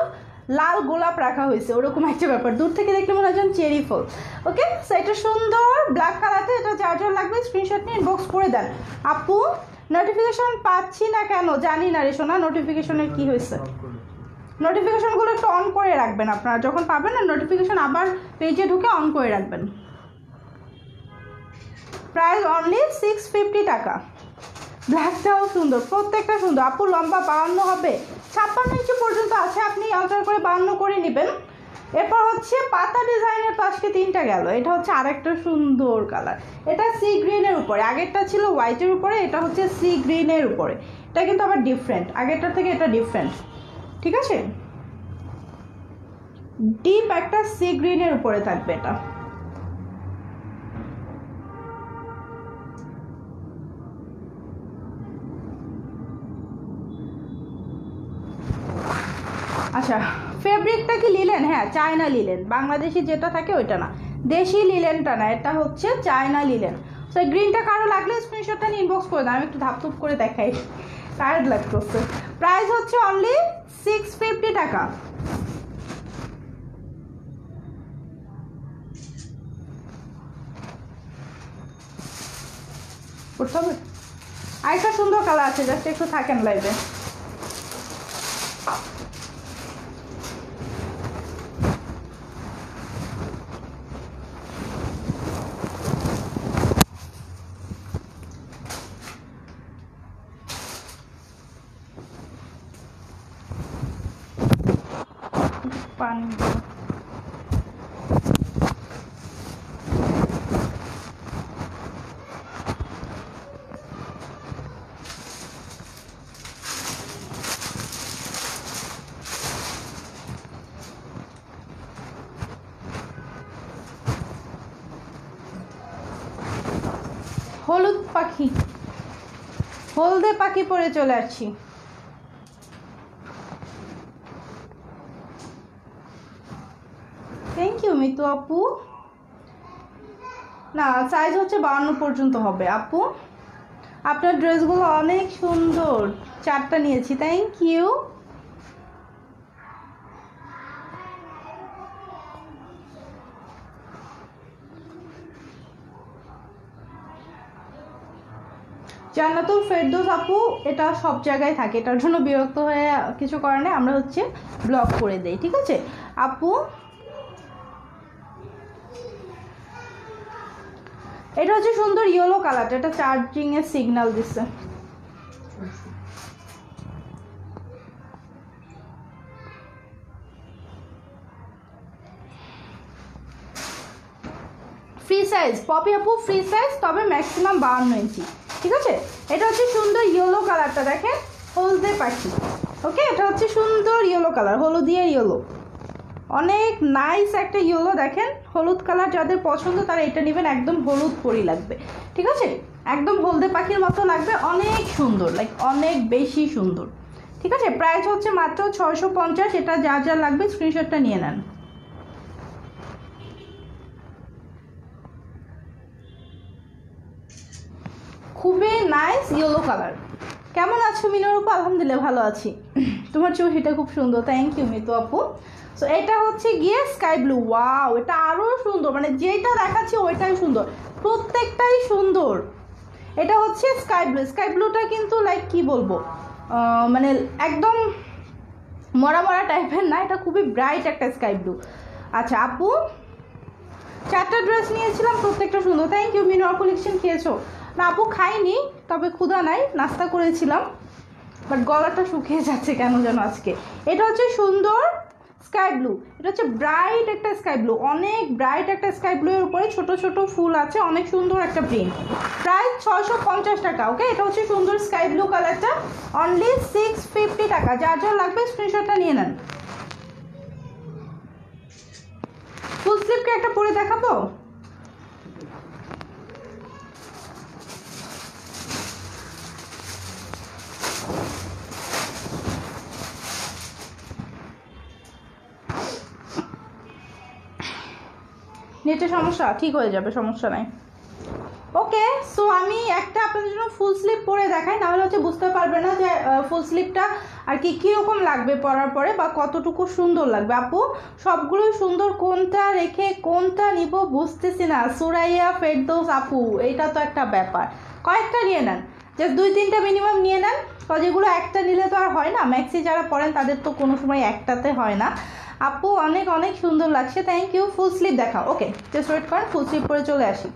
লাল গোলাপ রাখা হয়েছে, ওরকম একটা ব্যাপার। দূর থেকে দেখলে মনে হয় যেন চেরি ফল। ওকে, সো এটা সুন্দর ব্ল্যাক কালারতে, এটা যার যার লাগবে স্ক্রিনশট নিয়ে ইনবক্স করে দেন। আপু নোটিফিকেশন পাচ্ছি না কেন? জানি না রে সোনা, নোটিফিকেশনের কি হয়েছে। নোটিফিকেশনগুলো একটু অন করে রাখবেন আপনারা, যখন পাবেন না নোটিফিকেশন আবার পেজে ঢুকে অন করে রাখবেন। প্রাইস অনলি 650 টাকা। ব্ল্যাকটাও সুন্দর, প্রত্যেকটা সুন্দর। আপু লম্বা 52 হবে, 56 ইঞ্চি পর্যন্ত আছে, আপনি অল্টার করে 52 করে নেবেন। এরপর হচ্ছে পাতা ডিজাইনের, তো আজকে 3টা গেল। এটা হচ্ছে আরেকটা সুন্দর কালার, এটা সি গ্রিনের উপরে, আগেরটা ছিল হোয়াইটের উপরে, এটা হচ্ছে সি গ্রিনের উপরে। এটা কিন্তু আবার ডিফারেন্ট, আগেরটার থেকে এটা ডিফারেন্ট, ঠিক আছে। ডিপ একটা সি গ্রিনের উপরে থাকবে এটা। আচ্ছা, ফেব্রিকটা কি লিলেন? হ্যাঁ, চায়না লিলেন। বাংলাদেশি যেটা থাকে ওইটা না, দেশি লিলেনটা না, এটা হচ্ছে চায়না লিলেন। সো গ্রিনটা কারো লাগলে স্ক্রিনশটটা নিয়ে ইনবক্স করে দাও, আমি একটু ধাপধুপ করে দেখাই, টায়ার্ড লাগতেছে। প্রাইস হচ্ছে অনলি 650 টাকা। করতে হবে। আরেকটা সুন্দর কালার আছে, জাস্ট একটু থাকেন লাইভে। পানি হলুদ পাখি, হলদে পাখি পরে চলে আসছি। থ্যাংক ইউ মিতু আপু। না, সাইজ হচ্ছে 52 পর্যন্ত হবে আপু। আপনার ড্রেসগুলো অনেক সুন্দর, 4টা নিয়েছি, থ্যাংক ইউ। জান্নাতুল ফেরদৌস আপু, এটা সব জায়গায় থাকে, এটার জন্য বিরক্ত হয়ে কিছু করে না, আমরা হচ্ছে ব্লক করে দেই, ঠিক আছে আপু। এটা হচ্ছে সুন্দর ইয়েলো কালারটা, এটা চার্জিং এর সিগন্যাল দিচ্ছে। ফ্রি সাইজ পপি আপু, ফ্রি সাইজ, তবে ম্যাক্সিমাম 52 ইঞ্চি, ঠিক আছে। এটা হচ্ছে সুন্দর ইয়েলো কালারটা, দেখেন হলদে পাখি। ওকে, এটা হচ্ছে সুন্দর ইয়েলো কালার, হলুদিয়ার ইয়েলো, অনেক নাইস একটা ইয়েলো। দেখেন হলুদ কালার যাদের পছন্দ তারা এটা নেবেন, একদম হলুদ পরি লাগবে, ঠিক আছে, একদম হলদে পাখির মতো লাগবে, অনেক সুন্দর, লাইক অনেক বেশি সুন্দর, ঠিক আছে, প্রাইস হচ্ছে মাত্র 650। এটা যা যা লাগবে স্ক্রিনশটটা নিয়ে নেন। খুবই নাইস ইয়েলো কালার। কেমন আছো মিনুর আপু? আলহামদুলিল্লাহ ভালো আছি। তোমার চুড়িটা খুব সুন্দর, থ্যাংক ইউ মিতু আপু। সো এটা হচ্ছে গিয়ে স্কাই ব্লু। ওয়াও, এটা আরও সুন্দর, মানে যেটা দেখাচ্ছি ওইটাই সুন্দর, প্রত্যেকটাই সুন্দর। এটা হচ্ছে স্কাই ব্লু। স্কাই ব্লুটা কিন্তু লাইক কি বলবো, মানে একদম মরা মরা টাইপের না, এটা খুবই ব্রাইট একটা স্কাই ব্লু। আচ্ছা আপু, 4টা ড্রেস নিয়েছিলাম, প্রত্যেকটা সুন্দর। Thank you. মিনোর কালেকশন খেয়েছো? না আপু খাইনি, তবে ক্ষুধা নাই, নাস্তা করেছিলাম, বাট গলাটা শুকিয়ে যাচ্ছে কেন যেন আজকে। এটা হচ্ছে সুন্দর স্কাই ব্লু, এটা হচ্ছে ব্রাইট একটা স্কাই ব্লু, অনেক ব্রাইট একটা স্কাই ব্লু এর উপরে ছোট ছোট ফুল আছে, অনেক সুন্দর একটা প্রিন্ট। প্রাইস 650 টাকা। ওকে, এটা হচ্ছে সুন্দর স্কাই ব্লু কালারটা, অনলি 650 টাকা। যার যার লাগবে স্ক্রিনশটটা নিয়ে নেন। ফুল স্লিভকে একটা পরে দেখাবো। নেটের সমস্যা ঠিক হয়ে যাবে, সমস্যা নাই। ওকে, সো আমি একটা আপনাদের জন্য ফুল স্লিভ পরে দেখাই, নাহলে হচ্ছে বুঝতে পারবে না যে ফুল স্লিভটা আর কি কীরকম লাগবে পরার পরে, বা কতটুকু সুন্দর লাগবে। আপু সবগুলোই সুন্দর, কোনটা রেখে কোনটা নিব বুঝতেছি না। সুরাইয়া ফেরদৌস আপু, এইটা তো একটা ব্যাপার, কয়েকটা নিয়ে নেন, জাস্ট 2-3টা মিনিমাম নিয়ে নেন, যেগুলো একটা নিলে তো আর হয় না। ম্যাক্সি যারা পরেন তাদের তো কোনো সময় একটাতে হয় না। আপু অনেক অনেক সুন্দর লাগছে, থ্যাংক ইউ। ফুল স্লিভ দেখাও। ওকে, জাস্ট ওয়েট করেন, ফুল স্লিভ পরে চলে আসি।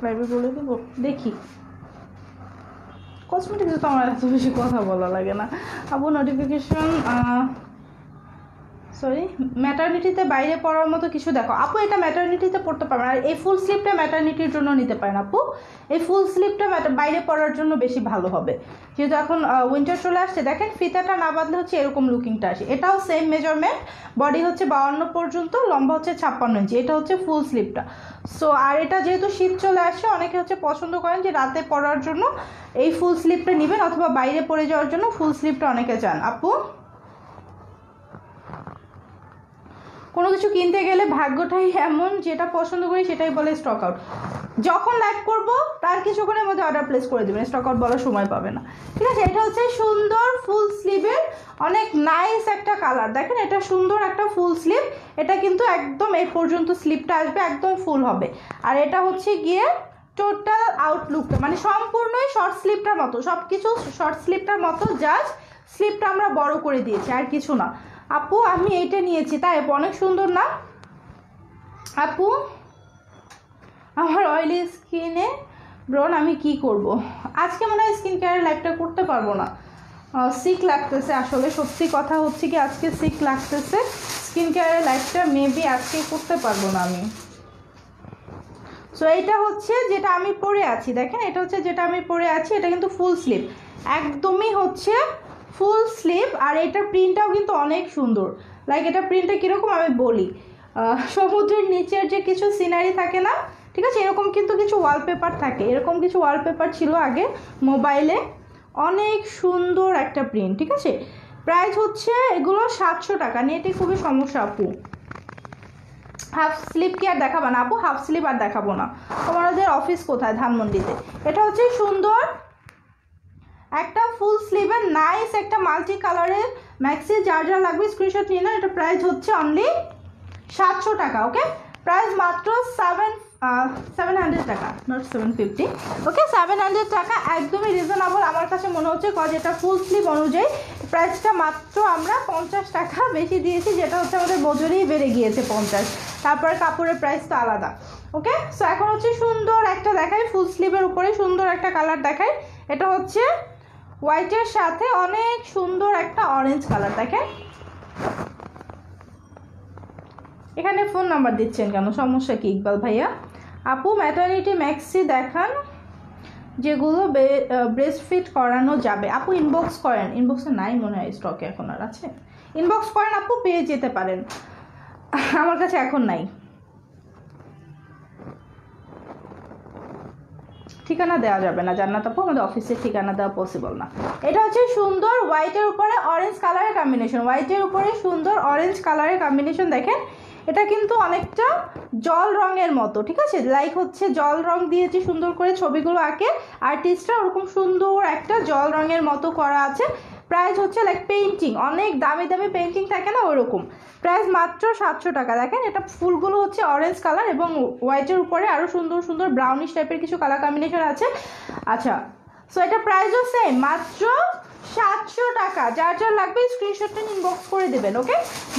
লাইভে বলে দেবো, দেখি। কসমেটিক্সে তো আমার এত বেশি কথা বলা লাগে না। আপু নোটিফিকেশন, সরি, ম্যাটারনিটিতে বাইরে পড়ার মতো কিছু দেখো। আপু এটা ম্যাটারনিটিতে পড়তে পারবেন, আর এই ফুল স্লিভটা ম্যাটারনিটির জন্য নিতে পারেন আপু। এই ফুল স্লিভটা বাইরে পড়ার জন্য বেশি ভালো হবে, যেহেতু এখন উইন্টার চলে আসছে। দেখেন ফিতাটা না বাঁধলে হচ্ছে এরকম লুকিংটা আসে। এটাও সেম মেজারমেন্ট, বডি হচ্ছে 52 পর্যন্ত, লম্বা হচ্ছে 56 ইঞ্চি। এটা হচ্ছে ফুল স্লিভটা। সো আর এটা যেহেতু শীত চলে আসছে, অনেকে হচ্ছে পছন্দ করেন যে রাতে পরার জন্য এই ফুল স্লিভটা নেবেন, অথবা বাইরে পরে যাওয়ার জন্য ফুল স্লিভটা অনেকে চান। আপু কোনো কিছু কিনতে গেলে ভাগ্যটাই এমন, যেটা পছন্দ করি সেটাই বলে স্টক আউট। যখন লাইভ করবো তার কিছুক্ষণের মধ্যে অর্ডার প্লেস করে দেবেন, স্টক আউট বলার সময় পাবে না, ঠিক আছে। এটা হচ্ছে সুন্দর ফুল স্লিভের, অনেক নাইস একটা কালার। দেখেন এটা সুন্দর একটা ফুল স্লিভ, এটা কিন্তু একদম এই পর্যন্ত স্লিভটা আসবে, একদম ফুল হবে। আর এটা হচ্ছে গিয়ে টোটাল আউটলুকটা, মানে সম্পূর্ণই শর্ট স্লিভটার মতো, সব কিছু শর্ট স্লিভটার মতো, জাস্ট স্লিভটা আমরা বড় করে দিয়েছি, আর কিছু না। আপু আমি এইটা নিয়েছি, তাই অনেক সুন্দর না আপু? আমার অয়েলি স্কিনে ব্রন, আমি কি করব? আজকে মনে হয় স্কিন কেয়ারের লাইফটা করতে পারবো না, সিক লাগতেছে। আসলে সত্যি কথা হচ্ছে কি, আজকে সিক লাগতেছে, স্কিন কেয়ারের লাইফটা মেবি আজকে করতে পারবো না আমি। সো এইটা হচ্ছে যেটা আমি পরে আছি, দেখেন এটা হচ্ছে যেটা আমি পরে আছি, এটা কিন্তু ফুল স্লিভ, একদমই হচ্ছে ফুল স্লিভ। আর এটার প্রিন্টটাও কিন্তু অনেক সুন্দর। লাইক এটা প্রিন্টটা কীরকম আমি বলি, সমুদ্রের নিচের যে কিছু সিনারি থাকে না, ঠিক আছে, এরকম কিন্তু কিছু ওয়ালপেপার থাকে, এরকম কিছু ওয়ালপেপার ছিল আগে মোবাইলে, অনেক সুন্দর একটা প্রিন্ট, ঠিক আছে। প্রাইস হচ্ছে এগুলো 700 টাকা। নেটে খুবই সমস্যা আপু। হাফ স্লিভ কি আর দেখাবো না আপু? হাফ স্লিভ আর দেখাবো না। তোমাদের অফিস কোথায়? ধানমন্ডিতে। এটা হচ্ছে সুন্দর একটা ফুল স্লিভের নাইস একটা মাল্টি কালারের ম্যাক্সি, যার যা লাগবে স্ক্রিনশট নিয়ে না। এটা প্রাইস হচ্ছে অনলি 700 টাকা। ওকে, প্রাইস মাত্র 700 টাকা, নট 750। ওকে, 700 টাকা, একদমই রিজনেবল আমার কাছে মনে হচ্ছে, কজ এটা ফুল স্লিভ অনুযায়ী প্রাইসটা মাত্র আমরা 50 টাকা বেশি দিয়েছি, যেটা হচ্ছে আমাদের মজুরি বেড়ে গিয়েছে 50। তারপর কাপড়ের প্রাইস তো আলাদা। ওকে, সো এখন হচ্ছে সুন্দর একটা দেখাই, ফুল স্লিভের উপরে সুন্দর একটা কালার দেখাই। এটা হচ্ছে হোয়াইটের সাথে অনেক সুন্দর একটা অরেঞ্জ কালার। দেখেন এখানে ফোন নাম্বার দিচ্ছেন কেন, সমস্যা কি ইকবাল ভাইয়া? আপু ম্যাটারনিটি ম্যাক্সি দেখান যেগুলো ব্রেস্ট ফিট করানো যাবে। আপু ইনবক্স করেন, ইনবক্সে নাই মনে হয় স্টকে, এখন আর আছে? ইনবক্স করেন আপু, পেয়ে যেতে পারেন, আমার কাছে এখন নাই। ঠিকানা দেওয়া যাবে না জান্নাত আপু, আমাদের অফিসের ঠিকানা দেওয়া পসিবল না। এটা হচ্ছে সুন্দর হোয়াইটের উপরে অরেঞ্জ কালারের কম্বিনেশন, হোয়াইটের উপরে সুন্দর অরেঞ্জ কালারের কম্বিনেশন। দেখেন এটা কিন্তু অনেকটা জল রঙের মতো, ঠিক আছে, লাইক হচ্ছে জল রং দিয়েছি সুন্দর করে, ছবিগুলো আঁকে আর্টিস্টরা ওরকম সুন্দর একটা জল রঙের মতো করা আছে। প্রাইস হচ্ছে লাইক পেইন্টিং, অনেক দামি দামি পেইন্টিং থাকে না ওরকম। প্রাইস মাত্র 700 টাকা। দেখেন এটা ফুলগুলো হচ্ছে অরেঞ্জ কালার এবং হোয়াইটের উপরে আরও সুন্দর সুন্দর ব্রাউনিশ টাইপের কিছু কালার কম্বিনেশন আছে। আচ্ছা, সো এটা প্রাইসও সেম, মাত্র 700 টাকা। যার যার লাগবে স্ক্রিনশটটা ইনবক্স করে দেবেন। ওকে,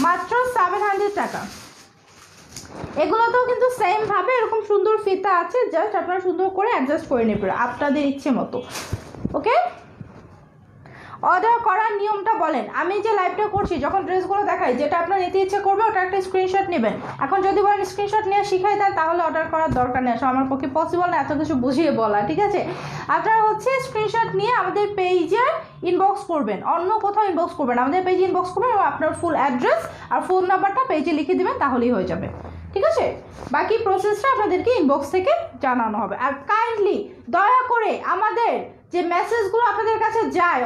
মাত্র 700 টাকা। এগুলোতেও কিন্তু সেম ভাবে এরকম সুন্দর ফিতা আছে, জাস্ট আপনারা সুন্দর করে অ্যাডজাস্ট করে নেবেন আপনাদের ইচ্ছে মতো। ওকে, অর্ডার করার নিয়মটা বলেন। আমি যে লাইভটা করছি যখন ড্রেসগুলো দেখাই, যেটা আপনার নিতে ইচ্ছে করবে ওটা একটা স্ক্রিনশট নেবেন। এখন যদি বলেন স্ক্রিনশট নিয়ে শিখাই দেন তাহলে অর্ডার করার দরকার নেই, আসলে আমার পক্ষে পসিবল না এত কিছু বুঝিয়ে বলা, ঠিক আছে? আপনারা হচ্ছে স্ক্রিনশট নিয়ে আমাদের পেজে ইনবক্স করবেন, অন্য কোথাও ইনবক্স করবেন, আমাদের পেজে ইনবক্স করবেন এবং আপনার ফুল অ্যাড্রেস আর ফোন নাম্বারটা পেজে লিখে দেবেন, তাহলেই হয়ে যাবে, ঠিক আছে? বাকি প্রসেসটা আপনাদেরকে ইনবক্স থেকে জানানো হবে। আর কাইন্ডলি দয়া করে আমাদের যে মেসেজগুলো আপনাদের কাছে যায়,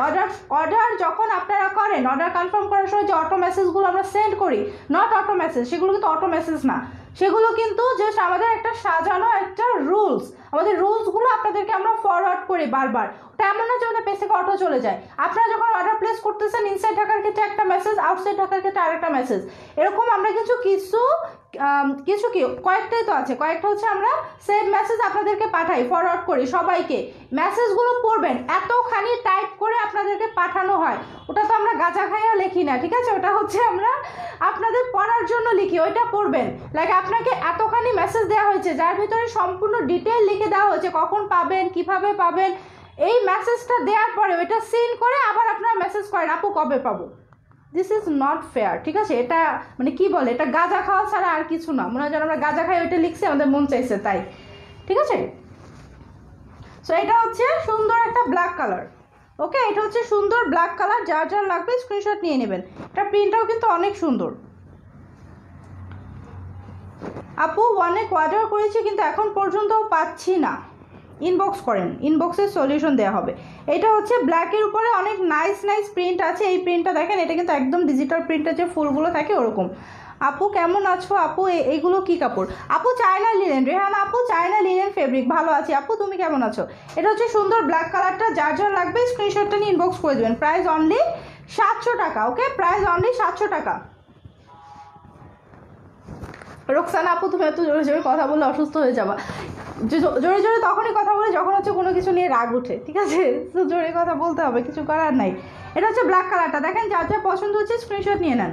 অর্ডার যখন আপনারা করেন, অর্ডার কনফার্ম করার সময় যে অটো মেসেজগুলো আমরা সেন্ড করি, নট অটো মেসেজ, সেগুলো কিন্তু অটো মেসেজ না, সেগুলো কিন্তু জাস্ট আমাদের একটা সাজানো একটা রুলস, আমাদের রুলসগুলো আপনাদেরকে আমরা ফরওয়ার্ড করি বারবার। ওটা এমন না যে আমাদের পেজ থেকে অটো চলে যায়। আপনারা যখন অর্ডার প্লেস করতেছেন, ইনসাইড ঢাকার ক্ষেত্রে একটা মেসেজ, আউটসাইড ঢাকার ক্ষেত্রে আরেকটা মেসেজ, এরকম আমরা কিছু কি কয়েকটাই তো আছে, কয়েকটা হচ্ছে আমরা সেভ মেসেজ আপনাদেরকে পাঠাই, ফরওয়ার্ড করি সবাইকে। মেসেজগুলো পড়বেন, এতখানি টাইপ করে আপনাদেরকে পাঠানো হয়, ওটা তো আমরা গাঁজা খাইয়া লিখি না, ঠিক আছে? ওটা হচ্ছে আমরা আপনাদের পড়ার জন্য লিখি, ওইটা পড়বেন। লাইক আপনাকে এতখানি মেসেজ দেওয়া হয়েছে যার ভিতরে সম্পূর্ণ ডিটেল লিখে দেওয়া হয়েছে, কখন পাবেন, কিভাবে পাবেন। এই মেসেজটা দেওয়ার পরে ওইটা সিন করে আবার আপনারা মেসেজ করেন আপু কবে পাবো। দিস ইজ নট ফেয়ার, ঠিক আছে? এটা মানে কি বলে, এটা গাঁজা খাওয়া ছাড়া আর কিছু না। মনে হয় যেন আমরা গাঁজা খাই, ওইটা লিখছি, আমাদের মন চাইছে তাই, ঠিক আছে? সো এটা হচ্ছে সুন্দর একটা ব্ল্যাক কালার। ওকে, এটা হচ্ছে সুন্দর ব্ল্যাক কালার, যার যার লাগবে স্ক্রিনশট নিয়ে নেবেন। এটা প্রিন্টটাও কিন্তু অনেক সুন্দর। আপু অনেক অর্ডার করেছি কিন্তু এখন পর্যন্ত পাচ্ছি না, ইনবক্স করেন, ইনবক্সের সলিউশন দেওয়া হবে। এটা হচ্ছে ব্ল্যাকের উপরে অনেক নাইস নাইস প্রিন্ট আছে। এই প্রিন্টটা দেখেন, এটা কিন্তু একদম ডিজিটাল প্রিন্টের যে ফুলগুলো থাকে ওরকম। আপু কেমন আছো আপু? এইগুলো কি কাপড়? আপু চায়না লিনেন। রেহানা আপু চায়না লিনেন ফেব্রিক, ভালো আছি আপু, তুমি কেমন আছো? এটা হচ্ছে সুন্দর ব্ল্যাক কালারটা, যার যার লাগবে স্ক্রিনশটটা নিয়ে ইনবক্স করে দেবেন। প্রাইস অনলি 700 টাকা। ওকে, প্রাইস অনলি 700 টাকা। রোকসানা আপু তুমি এত জোরে জোরে কথা বলে অসুস্থ হয়ে যাবা। জোরে জোরে তখনই কথা বলে যখন হচ্ছে কোনো কিছু নিয়ে রাগ উঠে, ঠিক আছে? তো জোরে কথা বলতে হবে, কিছু করার নাই। এটা হচ্ছে ব্ল্যাক কালারটা, দেখেন যার যা পছন্দ হচ্ছে স্ক্রিনশট নিয়ে নেন।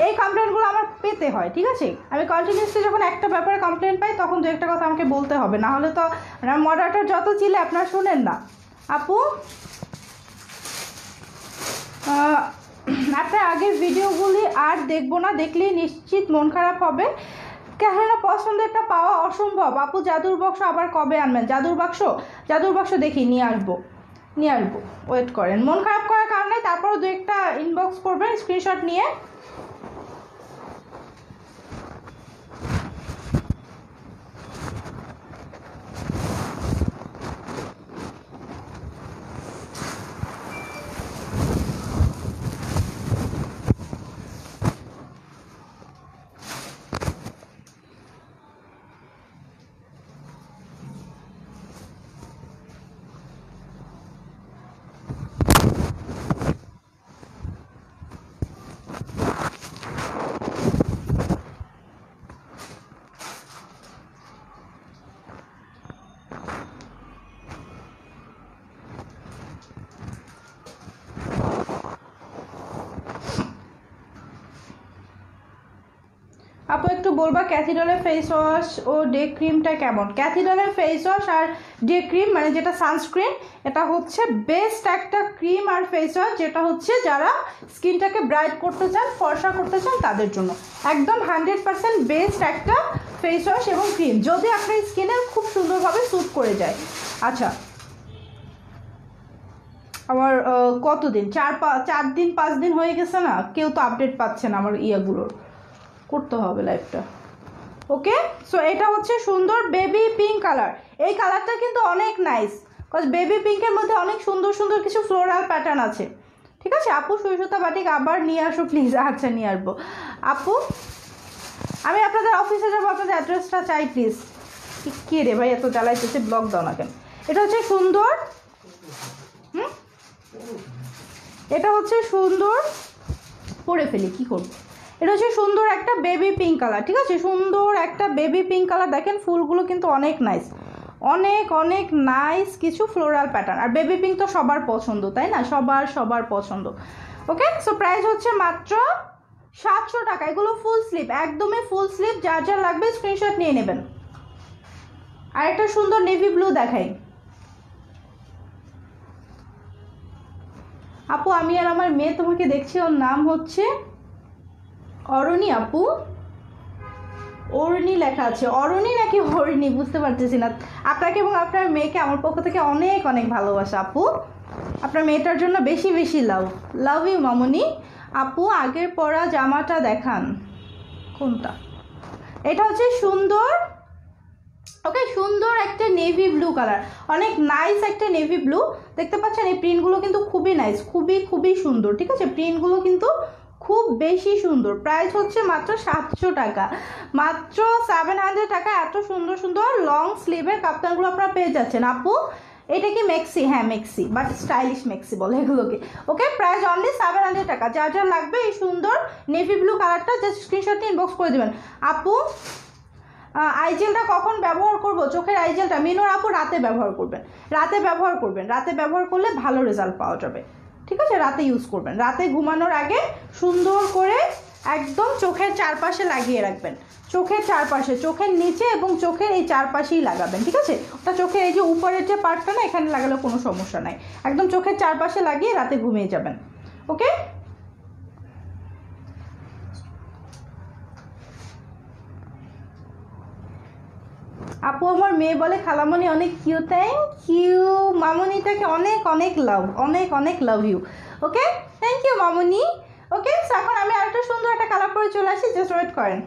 এই কমপ্লেনগুলো আমার পেতে হয়, ঠিক আছে? আমি কন্টিনিউসলি যখন একটা ব্যাপারে কমপ্লেন পাই তখন দু একটা কথা আমাকে বলতে হবে, না হলে তো মডারেটর যত চিলে আপনারা শুনেন না। আপু আপনার আগের ভিডিওগুলি আর দেখবো না, দেখলেই নিশ্চিত মন খারাপ হবে, কেননা পছন্দেরটা পাওয়া অসম্ভব। আপু জাদুর বাক্স আবার কবে আনবেন? জাদুর বাক্স দেখি নিয়ে আসবো, ওয়েট করেন। মন খারাপ করার কারণে তারপরও দু একটা ইনবক্স করবেন স্ক্রিনশট নিয়ে। আপু একটু বলবা ক্যাথিড্রালের ফেস ওয়াশ ও ডে ক্রিমটা কেমন? ক্যাথিড্রালের ফেস ওয়াশ আর ডে ক্রিম মানে যেটা সানস্ক্রিন, এটা হচ্ছে বেস্ট একটা ক্রিম আর ফেস ওয়াশ, যেটা হচ্ছে যারা স্কিনটাকে ব্রাইট করতে চান, ফর্সা করতে চান তাদের জন্য একদম 100% বেস্ট একটা ফেস ওয়াশ এবং ক্রিম, যদি আপনার স্কিনে খুব সুন্দরভাবে স্যুট করে যায়। আচ্ছা, আমার কতদিন 4 দিন 5 দিন হয়ে গেছে না, কেউ তো আপডেট পাচ্ছে না আমার ইয়াগুলোর, করতে হবে লাইভটা। ওকে, সো এটা হচ্ছে সুন্দর বেবি পিঙ্ক কালার। এই কালারটা কিন্তু অনেক নাইস, বিকজ বেবি পিঙ্কের মধ্যে অনেক সুন্দর সুন্দর কিছু ফ্লোরাল প্যাটার্ন আছে। ঠিক আছে আপু, সুই সুতা বাটিক আবার নিয়ে আসো প্লিজ। আচ্ছা নিয়ে আসবো আপু, আমি আপনাদের অফিসে যাবো, আপনাদের অ্যাড্রেসটা চাই প্লিজ। কে রে ভাই এত জ্বালাইতেছে, ব্লগ দাও না কেন? এটা হচ্ছে সুন্দর, এটা হচ্ছে সুন্দর, পরে ফেলি কি করব। এটা হচ্ছে সুন্দর একটা বেবি পিঙ্ক কালার। ঠিক আছে, সুন্দর একটা বেবি পিঙ্ক কালার। দেখেন ফুলগুলো কিন্তু অনেক নাইস, অনেক অনেক নাইস কিছু ফ্লোরাল প্যাটার্ন। আর বেবি পিঙ্ক তো সবার পছন্দ, তাই না? সবার পছন্দ। ওকে, সো প্রাইস হচ্ছে মাত্র 700 টাকা। এগুলো ফুল স্লিভ, একদমই ফুল স্লিভ। যার যার লাগবে স্ক্রিনশট নিয়ে নেবেন। আর একটা সুন্দর নেভি ব্লু দেখাই আপু। আমি আর আমার মেয়ে তোমাকে দেখছি, ওর নাম হচ্ছে অরণি আপু। অরণি লেখা আছে, অরণি নাকি হরিণী বুঝতে পারতেছি না। আপনাকে এবং আপনার মেয়েকে আমার পক্ষ থেকে অনেক অনেক ভালোবাসা আপু। আপনার মেয়েটার জন্য বেশি বেশি লাভ ইউ মামুনি। আপু আগের পরা জামাটা দেখান। কোনটা? এটা হচ্ছে সুন্দর, ওকে, সুন্দর একটা নেভি ব্লু কালার, অনেক নাইস একটা নেভি ব্লু। দেখতে পাচ্ছেন এই প্রিন্টগুলো কিন্তু খুবই নাইস, খুবই সুন্দর। ঠিক আছে, প্রিন্টগুলো কিন্তু খুব বেশি সুন্দর। প্রাইস হচ্ছে মাত্র 700 টাকা, মাত্র 700 টাকা। এত সুন্দর সুন্দর লং স্লিভের কাপ্তানগুলো আপনারা পেয়ে যাচ্ছেন আপু। এটা কি মেক্সি? হ্যাঁ মেক্সি, বাট স্টাইলিশ মেক্সি বলে এগুলোকে। ওকে, প্রাইস অনলি 700 টাকা। যার যার লাগবে এই সুন্দর নেভি ব্লু কালারটা জাস্ট স্ক্রিনশট নিয়ে ইনবক্স করে দেবেন আপু। আইজেলটা কখন ব্যবহার করব? চোখের আইজেলটা মিনুর আপু রাতে ব্যবহার করবেন, রাতে ব্যবহার করলে ভালো রেজাল্ট পাওয়া যাবে। ঠিক আছে, রাতে ইউজ করবেন, রাতে ঘুমানোর আগে সুন্দর করে একদম চোখের চারপাশে লাগিয়ে রাখবেন। চোখের চারপাশে, চোখের নিচে এবং চোখের এই চারপাশেই লাগাবেন। ঠিক আছে, ওটা চোখের এই যে উপরের যে পার্টটা না, এখানে লাগালে কোনো সমস্যা নাই। একদম চোখের চারপাশে লাগিয়ে রাতে ঘুমিয়ে যাবেন। ওকে, আপু আমার মেয়ে বলে খালামণি অনেক কিউ। থ্যাংক ইউ মামনিটাকে অনেক অনেক love you. Okay, thank you মামনি। ওকে, এখন আমি আরেকটা সুন্দর একটা কালার পরে চলে আসি, জাস্ট ওয়েট করেন।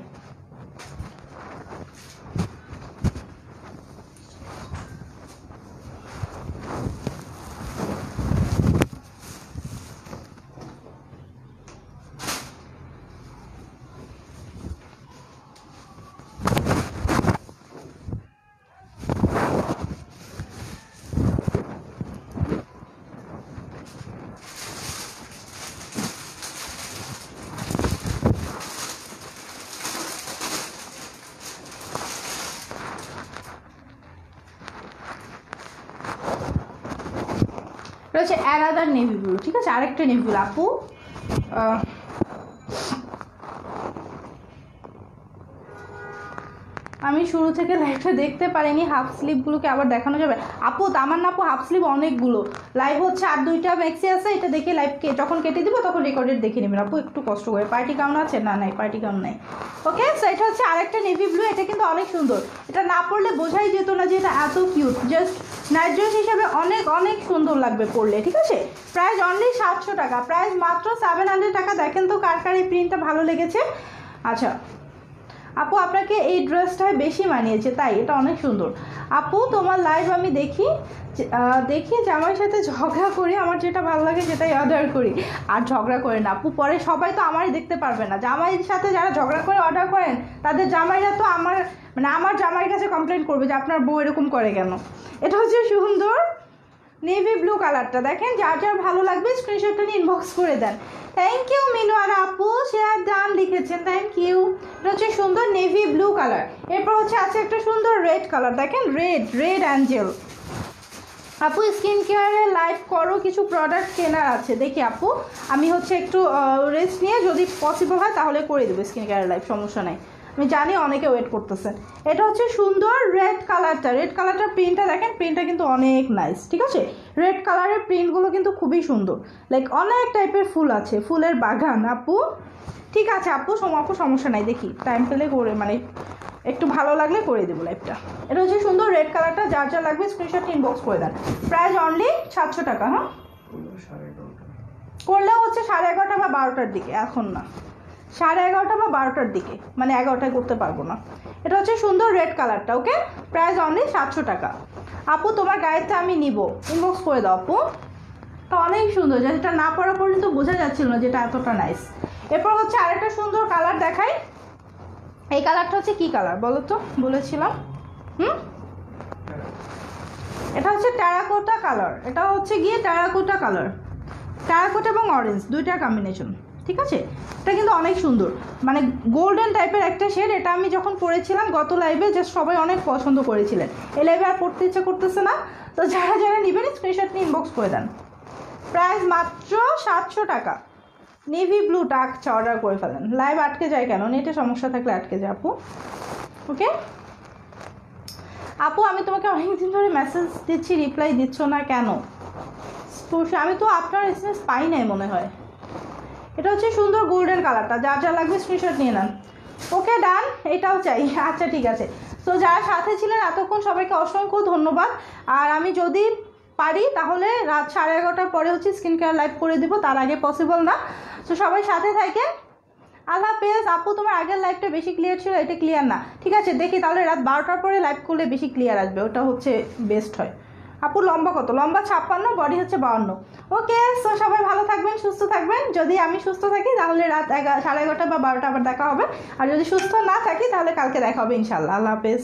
রয়েছে অ্যানাদার নেভি ব্লু। ঠিক আছে, আরেকটা নেভি ব্লু আপু। আমি শুরু থেকে লাইভটা দেখতে পারিনি, হাফ স্লিভগুলোকে আবার দেখানো যাবে আপু? তামান না আপু, হাফ স্লিভ অনেকগুলো, লাইভ হচ্ছে আর 2টা ম্যাক্সি আছে, এটা দেখে লাইভকে যখন কেটে দিব তখন রেকর্ডেড দেখে নেবেন আপু, একটু কষ্ট করে। পার্টি গাউন আছে? না নাই, পার্টি গাউন নাই। ওকে, সো এটা হচ্ছে আরেকটা নেভি ব্লু। এটা কিন্তু অনেক সুন্দর, এটা না পরলে বোঝাই যেত না যে এটা এত কিউট। জাস্ট নাইট ড্রেস হিসেবে অনেক অনেক সুন্দর লাগবে পরলে। ঠিক আছে, প্রাইস অনলি 700 টাকা, প্রাইস মাত্র 700 টাকা। দেখেন তো কার কার এই প্রিন্টটা ভালো লেগেছে। আচ্ছা আপু, আপনাকে এই ড্রেসটায় বেশি মানিয়েছে, তাই এটা অনেক সুন্দর। আপু তোমার লাইভ আমি দেখি জামাইয়ের সাথে ঝগড়া করি, আমার যেটা ভালো লাগে সেটাই অর্ডার করি। আর ঝগড়া করে না আপু, পরে সবাই তো আমারই দেখতে পারবে না। জামাইয়ের সাথে যারা ঝগড়া করে অর্ডার করেন তাদের জামাইরা তো আমার জামাইয়ের কাছে কমপ্লেন করবে যে আপনার বউ এরকম করে কেন। এটা হচ্ছে সুন্দর নেভি ব্লু কালারটা। দেখেন, যার যার ভালো লাগবে স্ক্রিনশটটা নিয়ে ইনবক্স করে দেন। থ্যাংক ইউ মিনু আর আপু, শেয়ার দান লিখেছেন, থ্যাংক ইউ। এটা হচ্ছে সুন্দর নেভি ব্লু কালার। এরপর হচ্ছে আছে একটা সুন্দর রেড কালার। দেখেন, রেড অ্যাঞ্জেল। আপু স্কিন কেয়ারের লাইভ করো, কিছু প্রোডাক্ট কেনার আছে। দেখি আপু, আমি হচ্ছে একটু রেস্ট নিয়ে যদি পসিবল হয় তাহলে করে দেবো স্কিন কেয়ারের লাইভ, সমস্যা নাই। আমি জানি অনেকে ওয়েট করতেছেন। এটা হচ্ছে সুন্দর রেড কালারটার প্রিন্টটা দেখেন, প্রিন্টটা কিন্তু অনেক নাইস, ঠিক আছে। রেড কালারের প্রিন্টগুলো কিন্তু খুবই সুন্দর, লাইক অনেক টাইপের ফুল আছে, ফুলের বাগান আপু। ঠিক আছে আপু, সমস্যা নাই, দেখি টাইম পেলে করে মানে একটু ভালো লাগলে করে দেবো লাইভটা। এটা হচ্ছে সুন্দর রেড কালারটা, যার যা লাগবে স্ক্রিনশট ইনবক্স করে দেন। প্রাইস অনলি 700 টাকা। হ্যাঁ, করলেও হচ্ছে 11:30 বা 12টার দিকে, এখন না, 11:30 বা 12টার দিকে, মানে 11টায় করতে পারবো না। এটা হচ্ছে সুন্দর রেড কালারটা, ওকে। প্রাইস অনলি 700 টাকা। আপু তোমার গায়েরটা আমি নিব, ইনবক্স করে দাও আপু। তা অনেক সুন্দর, যেটা না পরা পর্যন্ত বোঝা যাচ্ছিল না যেটা এতটা নাইস। এরপর হচ্ছে আরেকটা সুন্দর কালার দেখাই। এই কালারটা হচ্ছে কি কালার বলো তো, বলেছিলাম। এটা হচ্ছে টেরাকোটা কালার, এটা হচ্ছে গিয়ে টেরাকোটা কালার, টেরাকোটা এবং অরেঞ্জ দুইটার কম্বিনেশন, ঠিক আছে। এটা কিন্তু অনেক সুন্দর, মানে গোল্ডেন টাইপের একটা শেড। এটা আমি যখন পরেছিলাম গত লাইভে, জাস্ট সবাই অনেক পছন্দ করেছিলেন। এই লাইভে আর পড়তে ইচ্ছা করতেছে না, তো যারা যারা নেবেন স্ক্রিনশট নিয়ে ইনবক্স করে দেন। প্রাইস মাত্র 700 টাকা। নেভি ব্লু টাকটা অর্ডার করে ফেলেন। লাইভ আটকে যায় কেন? নেটে সমস্যা থাকলে আটকে যায় আপু, ওকে। আপু আমি তোমাকে অনেকদিন ধরে মেসেজ দিচ্ছি, রিপ্লাই দিচ্ছ না কেন? আমি তো আপনার এসএমএস পাই নাই মনে হয়। এটা হচ্ছে সুন্দর গোল্ডেন কালারটা, যার যা লাগবে স্ক্রিনশট নিয়ে নেন। ওকে ডান, এটাও চাই। আচ্ছা ঠিক আছে। তো যারা সাথে ছিলেন এতক্ষণ সবাইকে অসংখ্য ধন্যবাদ। আর আমি যদি পারি তাহলে রাত 11:30টার পরে হচ্ছে স্কিন কেয়ার লাইভ করে দিব, তার আগে পসিবল না। তো সবাই সাথে থাকেন। আল্লাহ হাফেজ। আপু তোমার আগের লাইভটা বেশি ক্লিয়ার ছিল, এটা ক্লিয়ার না, ঠিক আছে। দেখি তাহলে রাত 12টার পরে লাইভ করলে বেশি ক্লিয়ার আসবে, ওটা হচ্ছে বেস্ট হয়। আপু লম্বা কত? লম্বা 56, বডি হচ্ছে 52। ওকে, সো সবাই ভালো থাকবেন, সুস্থ থাকবেন। যদি আমি সুস্থ থাকি তাহলে রাত 11:30 বা 12টা আবার দেখা হবে, আর যদি সুস্থ না থাকি তাহলে কালকে দেখা হবে ইনশাল্লাহ। আল্লাহ হাফেজ।